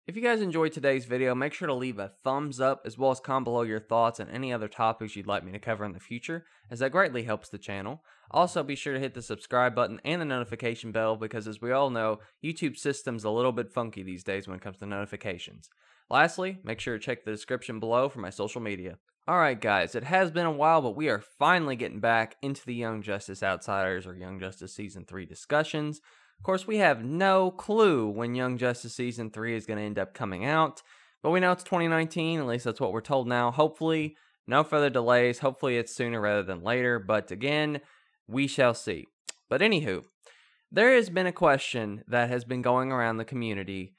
If you guys enjoyed today's video, make sure to leave a thumbs up as well as comment below your thoughts on any other topics you'd like me to cover in the future, as that greatly helps the channel. Also, be sure to hit the subscribe button and the notification bell because, as we all know, YouTube's system's a little bit funky these days when it comes to notifications. Lastly, make sure to check the description below for my social media. Alright guys, it has been a while, but we are finally getting back into the Young Justice Outsiders or Young Justice Season 3 discussions. Of course, we have no clue when Young Justice Season 3 is going to end up coming out, but we know it's 2019, at least that's what we're told now. Hopefully, no further delays. Hopefully, it's sooner rather than later, but again, we shall see. But anywho, there has been a question that has been going around the community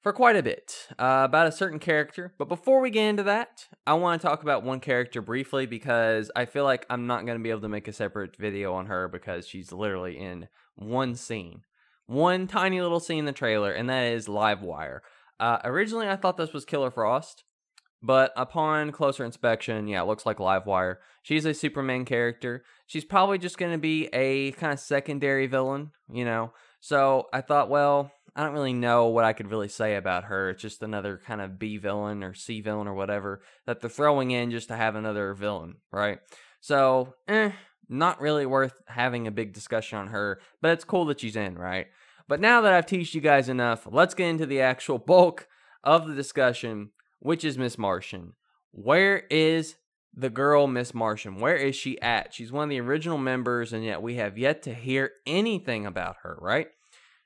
for quite a bit about a certain character. But before we get into that, I want to talk about one character briefly because I feel like I'm not going to be able to make a separate video on her because she's literally in one scene. One tiny little scene in the trailer, and that is Livewire. Originally, I thought this was Killer Frost, but upon closer inspection, yeah, it looks like Livewire. She's a Superman character. She's probably just going to be a kind of secondary villain, you know? So I thought, well, I don't really know what I could really say about her. It's just another kind of B villain or C villain or whatever that they're throwing in just to have another villain, right? So, not really worth having a big discussion on her, but it's cool that she's in, right? But now that I've teased you guys enough, let's get into the actual bulk of the discussion, which is Miss Martian. Where is the girl Miss Martian? Where is she at? She's one of the original members, and yet we have yet to hear anything about her, right?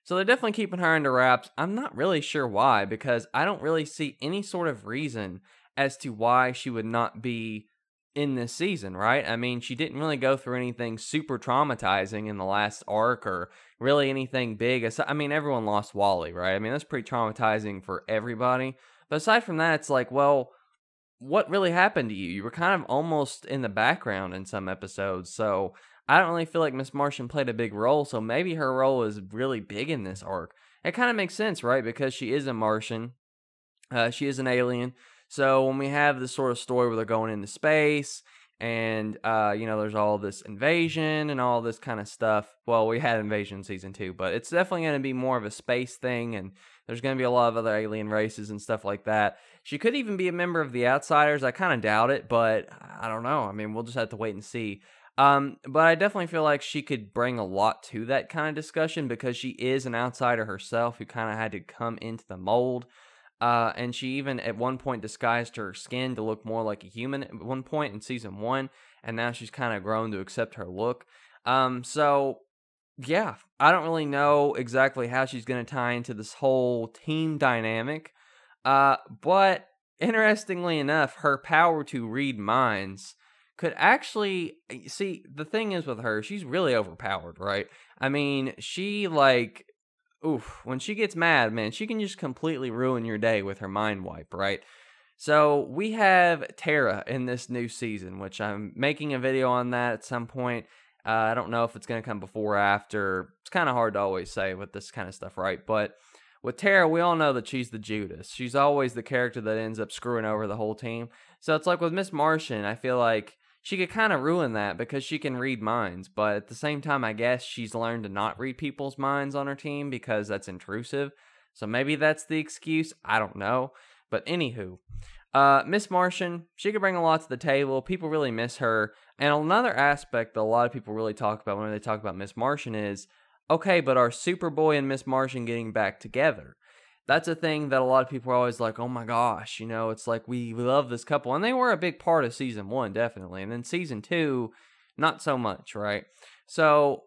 So they're definitely keeping her under wraps. I'm not really sure why, because I don't really see any sort of reason as to why she would not be in this season, right? I mean, she didn't really go through anything super traumatizing in the last arc or really anything big. I mean, everyone lost Wally, right? I mean, that's pretty traumatizing for everybody. But aside from that, it's like, well, what really happened to you? You were kind of almost in the background in some episodes, so I don't really feel like Miss Martian played a big role, so maybe her role is really big in this arc. It kind of makes sense, right? Because she is a Martian. She is an alien. So when we have this sort of story where they're going into space and, there's all this invasion and all this kind of stuff. Well, we had Invasion Season 2, but it's definitely going to be more of a space thing, and there's going to be a lot of other alien races and stuff like that. She could even be a member of the Outsiders. I kind of doubt it, but I don't know. I mean, we'll just have to wait and see. But I definitely feel like she could bring a lot to that kind of discussion because she is an outsider herself who kind of had to come into the mold. And she even at one point disguised her skin to look more like a human at one point in season 1, and now she's kind of grown to accept her look. So yeah, I don't really know exactly how she's going to tie into this whole team dynamic. But interestingly enough, her power to read minds could actually, see, the thing is with her, she's really overpowered, right? I mean, she when she gets mad, man, she can just completely ruin your day with her mind wipe, right? So we have Tara in this new season, which I'm making a video on that at some point. I don't know if it's going to come before or after. It's kind of hard to always say with this kind of stuff, right? But with Tara, we all know that she's the Judas. She's always the character that ends up screwing over the whole team. So it's like with Miss Martian, I feel like she could kind of ruin that because she can read minds, but at the same time, I guess she's learned to not read people's minds on her team because that's intrusive. So maybe that's the excuse. I don't know. But anywho, Miss Martian, she could bring a lot to the table. People really miss her. And another aspect that a lot of people really talk about when they talk about Miss Martian is, okay, but are Superboy and Miss Martian getting back together? That's a thing that a lot of people are always like, oh my gosh, it's like we love this couple. And they were a big part of season 1, definitely. And then season 2, not so much, right? So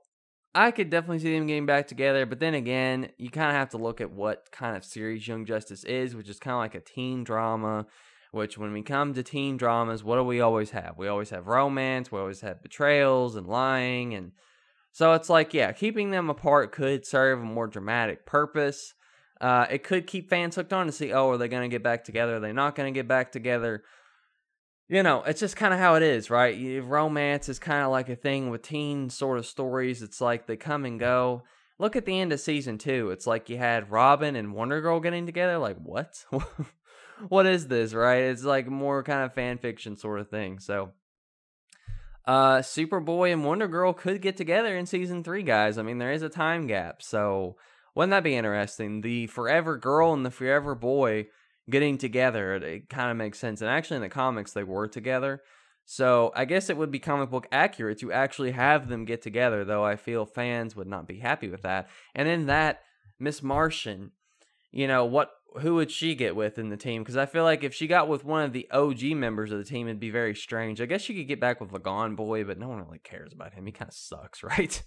I could definitely see them getting back together. But then again, you kind of have to look at what kind of series Young Justice is, which is kind of like a teen drama. Which when we come to teen dramas, what do we always have? We always have romance. We always have betrayals and lying. And so it's like, yeah, keeping them apart could serve a more dramatic purpose. It could keep fans hooked on to see, oh, are they going to get back together? Are they not going to get back together? It's just kind of how it is, right? Romance is kind of like a thing with teen sort of stories. It's like they come and go. Look at the end of season 2. It's like you had Robin and Wonder Girl getting together. Like, what? What is this, right? It's like more kind of fan fiction sort of thing. So, Superboy and Wonder Girl could get together in season 3, guys. I mean, there is a time gap. So, Wouldn't that be interesting? The forever girl and the forever boy getting together. It kind of makes sense. And actually in the comics, they were together. So I guess it would be comic book accurate to actually have them get together, though I feel fans would not be happy with that. And in that, Miss Martian, who would she get with in the team? Because I feel like if she got with one of the OG members of the team, it'd be very strange. I guess she could get back with Lagon Boy, but no one really cares about him. He kind of sucks, right?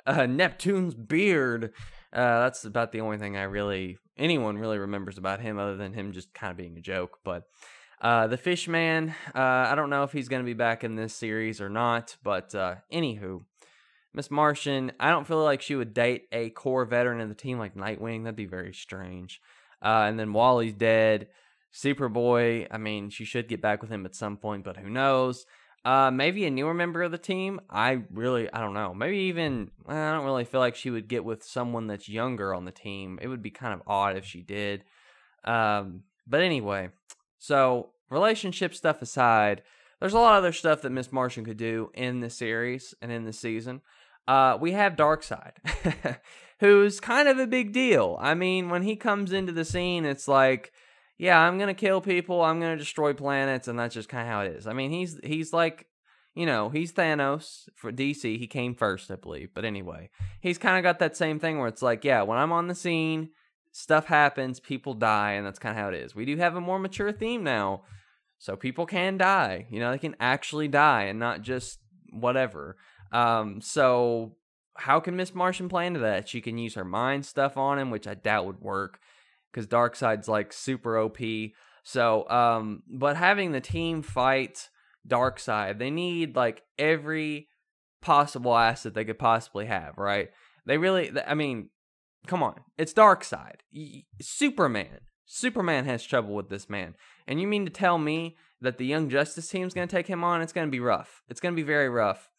Neptune's beard. That's about the only thing anyone really remembers about him, other than him just kind of being a joke. But the Fishman, I don't know if he's going to be back in this series or not. But anywho, Miss Martian, I don't feel like she would date a core veteran of the team like Nightwing. That'd be very strange. And then Wally's dead. Superboy, I mean, she should get back with him at some point, but who knows? Maybe a newer member of the team. I don't know. Maybe even, I don't really feel like she would get with someone that's younger on the team. It would be kind of odd if she did. But anyway, so relationship stuff aside, there's a lot of other stuff that Miss Martian could do in this series and in this season. We have Darkseid, who's kind of a big deal. I mean, when he comes into the scene, it's like, yeah, I'm going to kill people, I'm going to destroy planets, and that's just kind of how it is. I mean, he's like, he's Thanos for DC. He came first, I believe. But anyway, he's kind of got that same thing where it's like, yeah, when I'm on the scene, stuff happens, people die, and that's kind of how it is. We do have a more mature theme now, so people can die. They can actually die and not just whatever. So how can Miss Martian play into that? She can use her mind stuff on him, which I doubt would work because Darkseid's like super OP. So, but having the team fight Darkseid, they need like every possible asset they could possibly have, right? Come on, it's Darkseid. Superman has trouble with this man. And you mean to tell me that the Young Justice team's going to take him on? It's going to be rough. It's going to be very rough.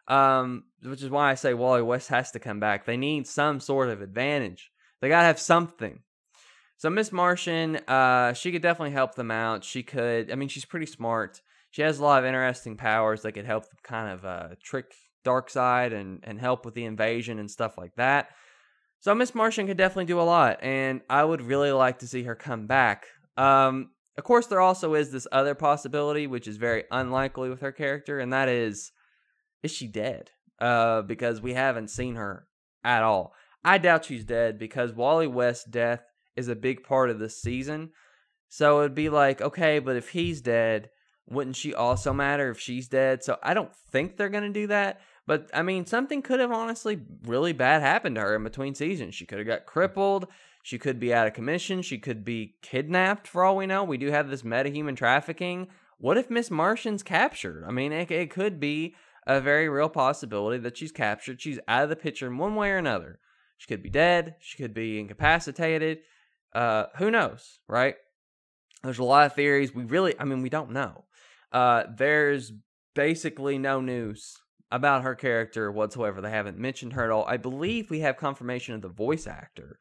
Which is why I say Wally West has to come back. They need some sort of advantage. They got to have something. So Miss Martian, she could definitely help them out. She's pretty smart. She has a lot of interesting powers that could help them kind of trick Darkseid and help with the invasion and stuff like that. So Miss Martian could definitely do a lot, and I would really like to see her come back. Of course, there also is this other possibility, which is very unlikely with her character, and that is she dead? Because we haven't seen her at all. I doubt she's dead because Wally West's death is a big part of this season. So it'd be like, okay, but if he's dead, wouldn't she also matter if she's dead? So I don't think they're going to do that. But, I mean, something could have honestly really bad happened to her in between seasons. She could have got crippled. She could be out of commission. She could be kidnapped for all we know. We do have this meta-human trafficking. What if Miss Martian's captured? I mean, it could be a very real possibility that she's captured. She's out of the picture in one way or another. She could be dead. She could be incapacitated. Who knows, right? There's a lot of theories. We don't know. There's basically no news about her character whatsoever. They haven't mentioned her at all. I believe we have confirmation of the voice actor.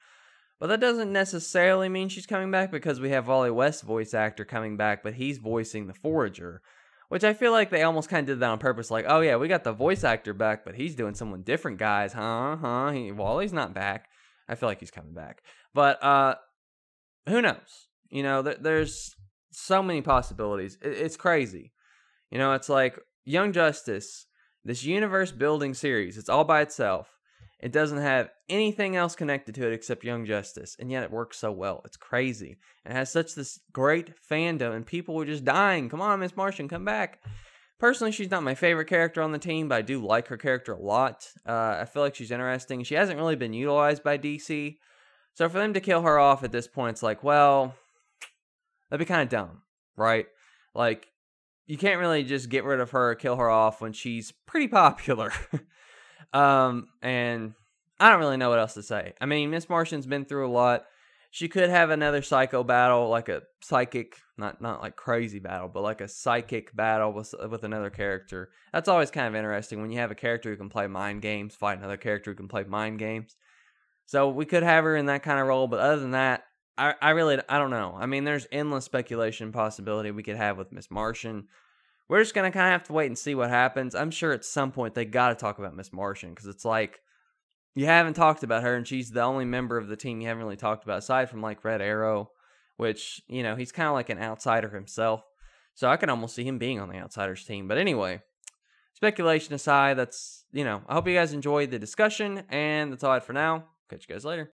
But that doesn't necessarily mean she's coming back because we have Wally West's voice actor coming back, but he's voicing the Forager. Which I feel like they almost kind of did that on purpose. Like, oh yeah, we got the voice actor back, but he's doing someone different, guys. Wally's not back. I feel like he's coming back. But who knows? There's so many possibilities. It's crazy. It's like Young Justice, this universe building series. It's all by itself. It doesn't have anything else connected to it except Young Justice, and yet it works so well. It's crazy. It has such this great fandom, and people were just dying. Come on, Miss Martian, come back. Personally, she's not my favorite character on the team, but I do like her character a lot. I feel like she's interesting. She hasn't really been utilized by DC, so for them to kill her off at this point, it's like, well, that'd be kind of dumb, right? Like, you can't really just get rid of her or kill her off when she's pretty popular. And I don't really know what else to say. I mean, Miss Martian's been through a lot. She could have another psycho battle, like a psychic, not like crazy battle, but like a psychic battle with another character. That's always kind of interesting when you have a character who can play mind games, fight another character who can play mind games. So we could have her in that kind of role, but other than that, I don't know. I mean, there's endless speculation possibility we could have with Miss Martian. We're just going to kind of have to wait and see what happens. I'm sure at some point they got to talk about Miss Martian because it's like, you haven't talked about her, and she's the only member of the team you haven't really talked about, aside from like Red Arrow, which, you know, he's kind of like an outsider himself. So I can almost see him being on the Outsiders team. But anyway, speculation aside, that's, you know, I hope you guys enjoyed the discussion, and that's all I had for now. Catch you guys later.